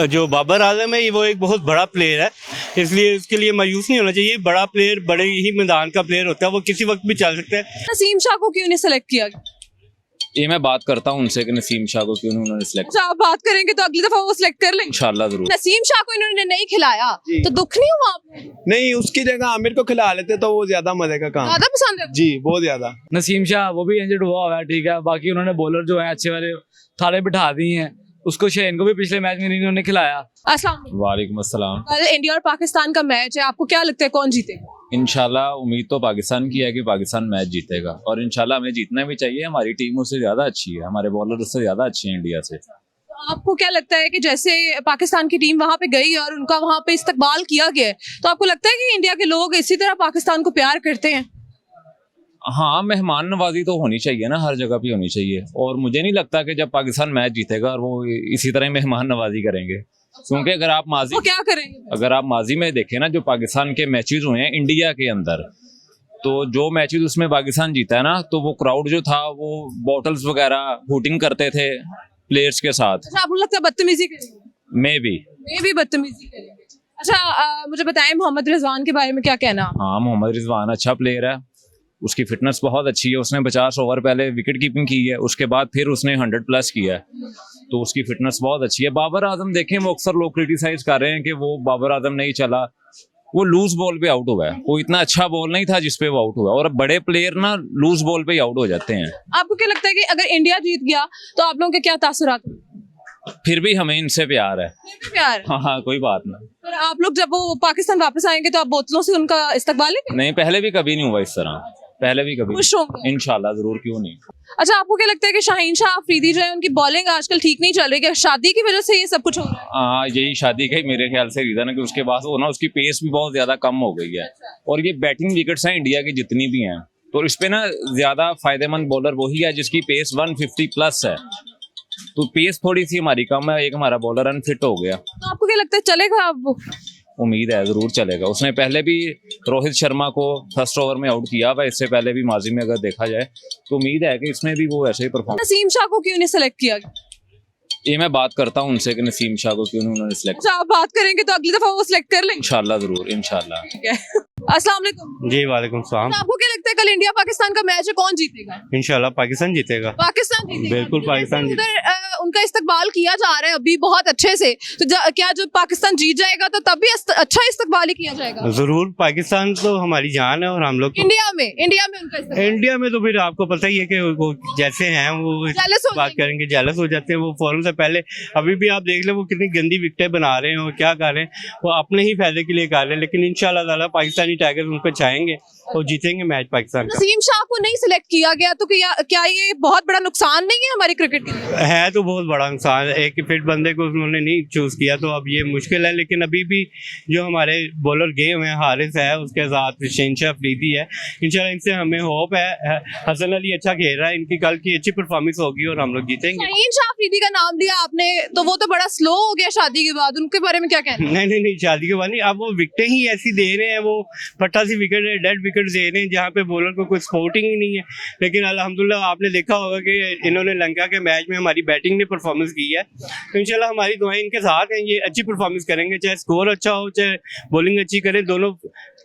जो बाबर आजम है वो एक बहुत बड़ा प्लेयर है, इसलिए उसके लिए मायूस नहीं होना चाहिए। बड़ा प्लेयर बड़े ही मैदान का प्लेयर होता है, वो किसी वक्त भी चल सकता है। नसीम शाह को क्यों नहीं सेलेक्ट किया गया? ये मैं बात करता हूँ उनसे कि नसीम शाह को क्यों नहीं उन्होंने सिलेक्ट अच्छा, आप बात करेंगे तो अगली दफा वो सिलेक्ट कर लेंगे इंशाल्लाह जरूर। नसीम शाह को इन्होंने नहीं खिलाया तो दुख नहीं हुआ आपको? नहीं, उसकी जगह आमिर को खिला लेते तो वो ज्यादा मजे का काम। ज्यादा पसंद है? जी बहुत ज्यादा। नसीम शाह वो भी इंजर्ड हुआ है, ठीक है। बाकी उन्होंने बॉलर जो है अच्छे वाले थाले बिठा दिए हैं। उसको शेन को भी पिछले मैच में इन्होंने खिलाया। अस्सलाम वालेकुम। वालेकुम अस्सलाम। कल इंडिया और पाकिस्तान का मैच है, आपको क्या लगता है कौन जीतेगा? इंशाल्लाह उम्मीद तो पाकिस्तान की है कि पाकिस्तान मैच जीतेगा, और इंशाल्लाह हमें जीतना भी चाहिए। हमारी टीम उससे ज्यादा अच्छी है, हमारे बॉलर उससे ज्यादा अच्छे हैं इंडिया से। आपको क्या लगता है कि जैसे पाकिस्तान की टीम वहां पे गई और उनका वहां पे इस्तकबाल किया गया है, तो आपको लगता है कि इंडिया के लोग इसी तरह पाकिस्तान को प्यार करते हैं? हाँ, मेहमान नवाजी तो होनी चाहिए ना, हर जगह पे होनी चाहिए। और मुझे नहीं लगता कि जब पाकिस्तान मैच जीतेगा और वो इसी तरह मेहमान नवाजी करेंगे, क्योंकि अगर आप वो क्या करेंगे? अगर आप माजी में देखें ना, जो पाकिस्तान के मैचेस हुए हैं इंडिया के अंदर, तो जो मैचेस उसमें पाकिस्तान जीता है ना, तो वो क्राउड जो था वो बॉटल्स वगैरह हूटिंग करते थे प्लेयर्स के साथ। अच्छा, आपको लगता है बदतमीजी करेंगे? मैं भी बदतमीजी करेंगे। अच्छा, मुझे बताएं मोहम्मद रिजवान के बारे में क्या कहना? हाँ, मोहम्मद रिजवान अच्छा प्लेयर है, उसकी फिटनेस बहुत अच्छी है। उसने 50 ओवर पहले विकेट कीपिंग की है, उसके बाद फिर उसने 100+ किया है, तो उसकी फिटनेस बहुत अच्छी है। बाबर आजम देखें, वो अक्सर लोग क्रिटिसाइज कर रहे हैं कि वो बाबर आजम नहीं चला, वो लूज बॉल पे आउट हुआ है। वो इतना अच्छा बॉल नहीं था जिसपे वो आउट हुआ, और बड़े प्लेयर ना लूज बॉल पे ही आउट हो जाते हैं। आपको क्या लगता है कि अगर इंडिया जीत गया तो आप लोगों के क्या तासुरात होंगे? फिर भी हमें इनसे प्यार है। फिर भी प्यार है? हाँ, कोई बात नहीं। पर आप लोग जब वो पाकिस्तान वापस आएंगे तो आप बोतलों से उनका इस्तकबाल लेंगे? नहीं, पहले भी कभी नहीं हुआ इस तरह, पहले भी कभी। खुश होंगे? इंशाल्लाह जरूर, क्यों नहीं। अच्छा, आपको क्या लगता है कि शाहीन शाह अफरीदी जो है उनकी बॉलिंग आजकल ठीक नहीं चल रही है, शादी की वजह से ये सब कुछ हो रहा है? हाँ, यही शादी का ही मेरे ख्याल से रीजन है कि उसके बाद वो ना उसकी पेस भी बहुत ज्यादा कम हो गई है। और ये बैटिंग विकेट्स हैं इंडिया की जितनी भी हैं, तो इस पे ना ज्यादा फायदेमंद बॉलर वही है जिसकी पेस 150+ है। तो पेस थोड़ी सी हमारी कम है, एक हमारा बॉलर अनफिट हो गया। तो आपको क्या लगता है चलेगा अब वो? उम्मीद है जरूर चलेगा। उसने पहले भी रोहित शर्मा को फर्स्ट ओवर में आउट किया हुआ, इससे पहले भी माजी में अगर देखा जाए, तो उम्मीद है कि इसमें भी वो ऐसे ही परफॉर्म। नसीम शाह को क्यों नहीं सिलेक्ट किया गया? ये मैं बात करता हूँ उनसे कि नसीम शाह को क्यों नहीं उन्होंने सिलेक्ट। अच्छा, आप बात करेंगे तो अगली दफा वो सिलेक्ट कर लेंगे इंशाल्लाह जरूर, इंशाल्लाह। ठीक है। अस्सलाम वालेकुम। जी वालेकुम सलाम। तो आपको क्या लगता है कल इंडिया पाकिस्तान का मैच है, कौन जीतेगा? इंशाल्लाह पाकिस्तान जीतेगा। पाकिस्तान जीतेगा? बिल्कुल पाकिस्तान जैसे उधर उनका इस्तकबाल किया जा रहा है अभी बहुत अच्छे से, तो क्या जब पाकिस्तान जीत जाएगा तो तब भी अच्छा इस्तकबाल ही किया जाएगा? जरूर, पाकिस्तान तो हमारी जान है और हम लोग इंडिया में उनका इस्तकबाल। इंडिया में तो फिर आपको पता ही है कि वो जैसे हैं वो Jealous हो बात जाएंगे। करेंगे, जेलस हो जाते हैं वो फौरन से पहले। अभी भी आप देख ले वो कितनी गंदी विकेटें बना रहे हैं और क्या कर रहे हैं, वो अपने ही फायदे के लिए कर रहे हैं। लेकिन इंशाल्लाह ताला पाकिस्तानी टाइगर्स उन पर छाएंगे और जीतेंगे मैच पाकिस्तान का। नसीम शाह को नहीं सिलेक्ट किया गया तो क्या ये बहुत बड़ा नुकसान नहीं है हमारी क्रिकेट के लिए? है तो बहुत बड़ा नुकसान। एक फिट बंदे को उन्होंने नहीं चूज किया तो अब ये मुश्किल है। लेकिन अभी भी जो हमारे बॉलर गए हुए हैं, हारिस है, उसके साथ शहनशाह अफरीदी है, इंशाल्लाह इनसे हमें होप है। हसन अली अच्छा खेल रहा है, इनकी कल की अच्छी परफॉर्मेंस होगी और हम लोग जीतेंगे। शहीन शाह अफरीदी का नाम लिया आपने, तो वो तो बड़ा स्लो हो गया शादी के बाद, उनके बारे में क्या कहना है? नहीं, शादी के बाद नहीं। अब वो विकेटें ही ऐसी दे रहे हैं, वो फट्टा सी विकेट है, डेड विकेट दे रहे हैं जहाँ पे बॉलर को कोई स्पोर्टिंग ही नहीं है। लेकिन अल्हम्दुलिल्लाह आपने देखा होगा कि इन्होंने लंका के मैच में हमारी बैटिंग ने परफॉर्मेंस की है, तो इंशाल्लाह हमारी दुआएं इनके साथ हैं। ये अच्छी परफॉर्मेंस करेंगे, चाहे स्कोर अच्छा हो चाहे बॉलिंग अच्छी करें,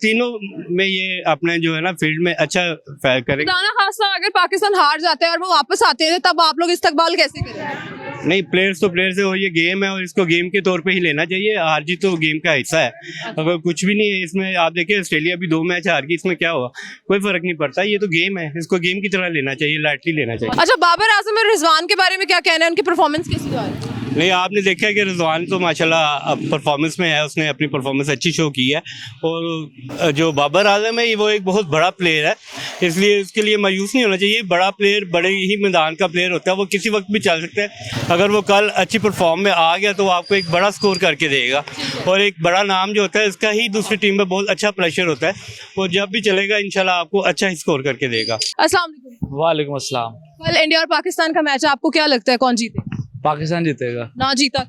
तीनों में ये अपने जो है ना फील्ड में अच्छा करेंगे। खुदा खास्ता अगर पाकिस्तान हार जाते हैं और वो वापस आते हैं तब आप लोग इस्तकबाल कैसे करेंगे? नहीं, प्लेयर्स तो प्लेयर्स है और ये गेम है और इसको गेम के तौर पे ही लेना चाहिए। हार जीत तो गेम का हिस्सा है, अगर कुछ भी नहीं है इसमें। आप देखिए ऑस्ट्रेलिया भी 2 मैच हार गई, इसमें क्या हुआ? कोई फर्क नहीं पड़ता, ये तो गेम है, इसको गेम की तरह लेना चाहिए, लाइटली लेना चाहिए। अच्छा, बाबर आजम और रिजवान के बारे में क्या कहना है, उनकी परफॉर्मेंस कैसी रही है? नहीं, आपने देखा कि रिजवान तो माशाल्लाह परफॉर्मेंस में है, उसने अपनी परफॉर्मेंस अच्छी शो की है। और जो बाबर आजम है वो एक बहुत बड़ा प्लेयर है, इसलिए उसके लिए मायूस नहीं होना चाहिए। बड़ा प्लेयर बड़े ही मैदान का प्लेयर होता है, वो किसी वक्त भी चल सकता है। अगर वो कल अच्छी परफॉर्म में आ गया तो वो आपको एक बड़ा स्कोर करके देगा, और एक बड़ा नाम जो होता है इसका ही दूसरी टीम में बहुत अच्छा प्रेशर होता है। वो जब भी चलेगा इंशाल्लाह आपको अच्छा ही स्कोर करके देगा। अस्सलाम वालेकुम। वालेकुम अस्सलाम। कल इंडिया और पाकिस्तान का मैच है, आपको क्या लगता है कौन जीतेगा? पाकिस्तान जीतेगा। ना जीता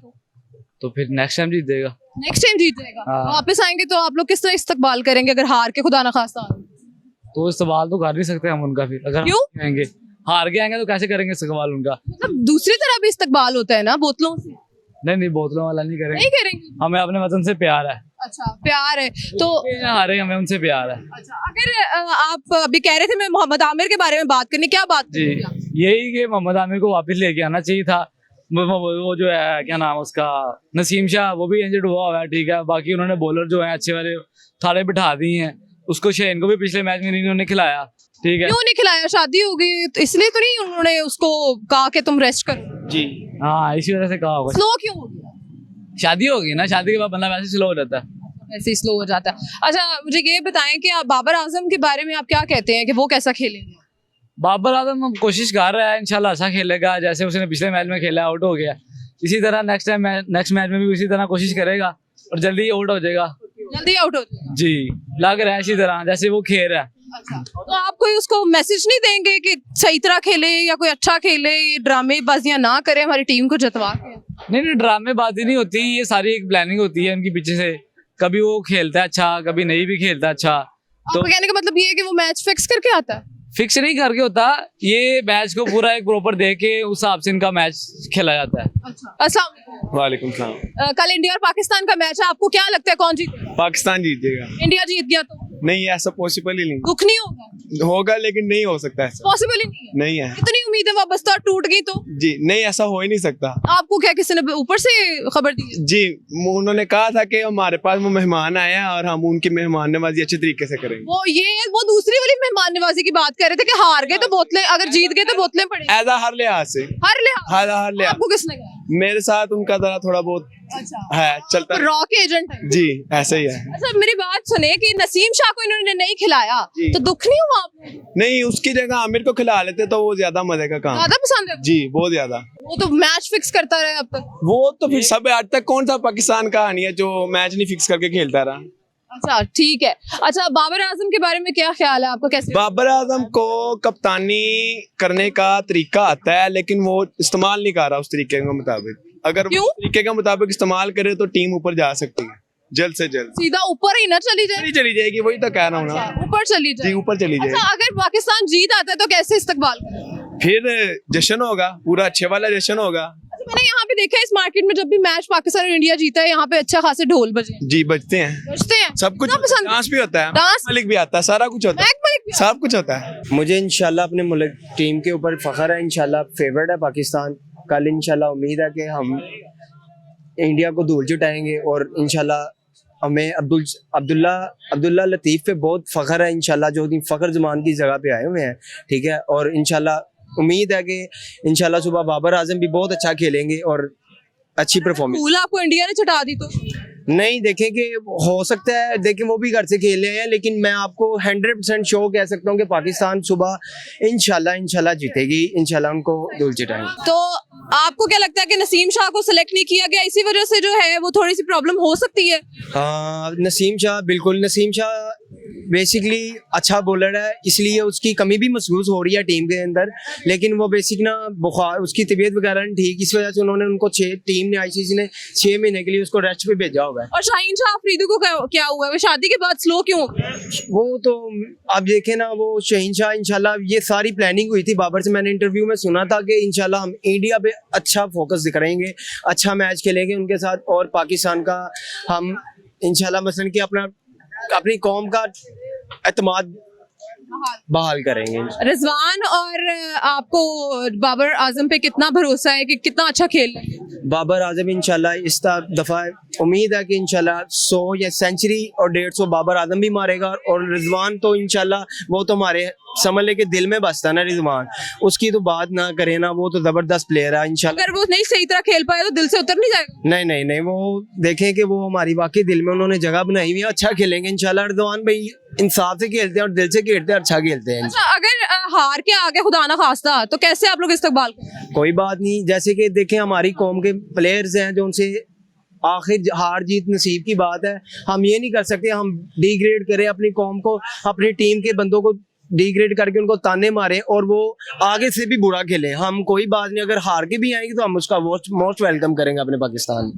तो फिर नेक्स्ट टाइम जीतेगा। नेक्स्ट टाइम जीत जाएगा। हाँ। वापस आएंगे तो आप लोग किस तरह इस्तकबाल करेंगे अगर हार के खुदा ना खास्ता? तो इस्तेमाल तो कर नहीं सकते हम उनका, फिर अगर क्यों? आएंगे हार के आएंगे तो कैसे करेंगे इस्तेमाल उनका? मतलब दूसरी तरह भी इस्तकबाल होता है ना, बोतलों से। नहीं नहीं, बोतलों वाला नहीं करेंगे। नहीं करेंगे? हमें अपने वतन से प्यार है। अच्छा, प्यार है तो हारे हमें उनसे प्यार है। अच्छा, अगर आप अभी कह रहे थे मैं मोहम्मद आमिर के बारे में बात करनी, क्या बात जी, करनी है? यही कि मोहम्मद आमिर को वापस लेके आना चाहिए था। वो जो है क्या नाम उसका, नसीम शाह, वो भी इंजर्ड हुआ है, ठीक है। बाकी उन्होंने बॉलर जो है अच्छे वाले थारे बिठा दी हैं। उसको शेन को भी पिछले मैच में इन्होंने खिलाया, ठीक है। क्यों नहीं खिलाया? शादी हो गई तो इसलिए तो नहीं उन्होंने उसको कहा कि तुम रेस्ट करो? जी हाँ, इसी वजह से कहा होगा। स्लो क्यों हो गया? शादी हो गई ना, शादी के बाद बंदा वैसे स्लो हो जाता है। ऐसे ही स्लो हो जाता है। अच्छा, मुझे ये बताएं कि आप बाबर आजम के बारे में आप क्या कहते हैं कि वो कैसा खेलेंगे? बाबर आजम अब कोशिश कर रहा है, इंशाल्लाह अच्छा खेलेगा। जैसे उसने पिछले मैच में खेला, आउट हो गया, इसी तरह नेक्स्ट मैच में भी इसी तरह कोशिश करेगा और जल्दी ही आउट हो जाएगा। जल्दी आउट हो जाएगा? जी, लग रहा है इसी तरह जैसे वो खेल रहा है। अच्छा, तो आप कोई उसको मैसेज नहीं देंगे कि सही तरह खेले या कोई अच्छा खेले, ड्रामेबाजियां ना करे, हमारी टीम को जितवा के? नहीं, ड्रामेबाजी नहीं होती, ये सारी एक प्लानिंग होती है उनकी पीछे से। कभी वो खेलता है अच्छा, कभी नहीं भी खेलता अच्छा। तो कहने का मतलब ये है कि वो मैच फिक्स करके आता है? फिक्स नहीं करके होता, ये मैच को पूरा एक प्रॉपर देख के उस हिसाब से इनका मैच खेला जाता है। अच्छा, अस्सलाम वालेकुम। वालेकुम सलाम। कल इंडिया और पाकिस्तान का मैच है, आपको क्या लगता है कौन जीतेगा? पाकिस्तान जीत जाएगा। इंडिया जीत गया तो नहीं, ऐसा पॉसिबल ही नहीं दुख नहीं होगा? होगा, लेकिन नहीं हो सकता ऐसा। पॉसिबल ही नहीं है? नहीं है इतनी उम्मीदें वाबस्ता टूट गई तो जी, नहीं ऐसा हो ही नहीं सकता। आपको क्या किसी ने ऊपर से खबर दी है? जी, उन्होंने कहा था कि हमारे पास वो मेहमान आए हैं और हम उनकी मेहमान नवाजी अच्छे तरीके से करेंगे। वो दूसरी वाली मेहमान नवाजी की बात कर रहे थे कि हार गए तो बोतलें, अगर जीत गए तो बोतलें पड़ेगी। ऐसा हर लिहाज से, हर लिहाज हर लिहाज आपको किसने कहा? मेरे साथ उनका जरा थोड़ा बहुत अच्छा, है, चलता है। रॉ के एजेंट है? जी, ऐसा ही है। अच्छा, मेरी बात सुने कि नसीम शाह को इन्होंने नहीं खिलाया जी। तो दुख नहीं हुआ आपको? नहीं, उसकी जगह आमिर को खिला लेते तो वो ज्यादा मजे का काम। ज्यादा पसंद है? जी, बहुत ज्यादा। वो तो मैच फिक्स करता रहे अब तक। वो तो फिर सब आज तक कौन सा पाकिस्तान का कहानी है जो मैच नहीं फिक्स करके खेलता रहा। अच्छा, ठीक है। अच्छा, बाबर आजम के बारे में क्या ख्याल है आपका? कैसे? बाबर आजम को कप्तानी करने का तरीका आता है, लेकिन वो इस्तेमाल नहीं कर रहा उस तरीके के मुताबिक। अगर वो क्यों? उस तरीके के मुताबिक इस्तेमाल करे तो टीम ऊपर जा सकती है जल्द से जल्द। सीधा ऊपर ही ना चली जाए? नहीं चली जाएगी, वही तो कह रहा हूँ ना। ऊपर चली जी, जाए? ऊपर चली अच्छा, जाएगी। अगर पाकिस्तान जीत आता है तो कैसे इस्तकबाल करें? फिर जश्न होगा, पूरा अच्छे वाला जश्न होगा। अच्छा, मैंने यहाँ पे देखा है इस मार्केट में जब भी मैच पाकिस्तान और इंडिया जीता है यहाँ पे अच्छा खासे ढोल बजे हैं। जी, बजते हैं, बजते हैं? सब कुछ। कितना पसंद? डांस भी होता है, डांस? मलिक भी आता है, सारा कुछ होता है, मैक मलिक भी? सब कुछ होता है। मुझे इंशाल्लाह अपने मुल्क टीम के ऊपर फख्र है। इंशाल्लाह फेवरेट है पाकिस्तान। कल इंशाल्लाह उम्मीद है कि हम इंडिया को धूल चटाएंगे और इंशाल्लाह हमें अब्दुल्ला लतीफ़ पे बहुत फख्र है। इंशाल्लाह जो दिन फ़ख्र ज़मान की जगह पे आए हुए हैं, ठीक है। और इंशाल्लाह उम्मीद है कि इंशाल्लाह सुबह बाबर आजम भी बहुत अच्छा खेलेंगे और अच्छी परफॉर्मेंस। धूल आपको इंडिया ने चटा दी तो? नहीं, देखें कि हो सकता है, देखें वो भी घर से खेल रहे हैं, लेकिन मैं आपको 100% श्योर कह सकता हूँ कि पाकिस्तान सुबह इंशाल्लाह जीतेगी। इंशाल्लाह उनको धूल चटाएंगे। तो आपको क्या लगता है कि नसीम शाह को सिलेक्ट नहीं किया गया, इसी वजह से जो है वो थोड़ी सी प्रॉब्लम हो सकती है? नसीम शाह, बिल्कुल नसीम शाह बेसिकली अच्छा बॉलर है, इसलिए उसकी कमी भी महसूस हो रही है टीम के अंदर। लेकिन वो बेसिक ना बुखार, उसकी तबीयत वगैरह नहीं ठीक, इस वजह से उन्होंने उनको टीम ने ICC ने 6 महीने के लिए उसको रेस्ट पे भेजा हुआ है। और शाहीन शाह अफरीदी को क्या हुआ है? वो शादी के बाद स्लो क्यों हो गया? वो तो आप देखें ना, वो शहीन शाह इंशाल्लाह, ये सारी प्लानिंग हुई थी बाबर से। मैंने इंटरव्यू में सुना था कि इंशाल्लाह हम इंडिया पे अच्छा फोकस करेंगे, अच्छा मैच खेलेंगे उनके साथ, और पाकिस्तान का हम इंशाल्लाह मसलन कि अपनी कौम का एतमाद बहाल करेंगे। रिजवान और आपको बाबर आजम पे कितना भरोसा है कि कितना अच्छा खेल रहे हैं? बाबर आजम इंशाल्लाह इस दफ़ा उम्मीद है कि इंशाल्लाह 100 या सेंचुरी और 150 बाबर आजम भी मारेगा। और रिजवान तो इंशाल्लाह वो तो हमारे समझ ले के दिल में बसता ना रिजवान, उसकी तो बात ना करे ना, वो तो जबरदस्त प्लेयर है इंशाल्लाह। अगर वो नहीं सही तरह खेल पाए तो दिल से उतर नहीं जाएगा? नहीं, वो देखें कि वो हमारी वाकई दिल में उन्होंने जगह बनाई हुई है, अच्छा खेलेंगे इंशाल्लाह। रिजवान भाई इंसाफ से खेलते हैं और दिल से खेलते हैं, अच्छा खेलते हैं। अच्छा, अगर हार के आगे खुदा ना खास्ता तो कैसे आप लोग इस्तकबाल करें? कोई बात नहीं, जैसे कि देखें हमारी कौम के प्लेयर्स हैं जो उनसे आखिर हार जीत नसीब की बात है। हम ये नहीं कर सकते हम डिग्रेड करें अपनी कौम को, अपनी टीम के बंदों को डिग्रेड करके उनको ताने मारें और वो आगे से भी बुरा खेलें। हम कोई बात नहीं, अगर हार के भी आएंगे तो हम उसका मोस्ट वेलकम करेंगे अपने पाकिस्तान।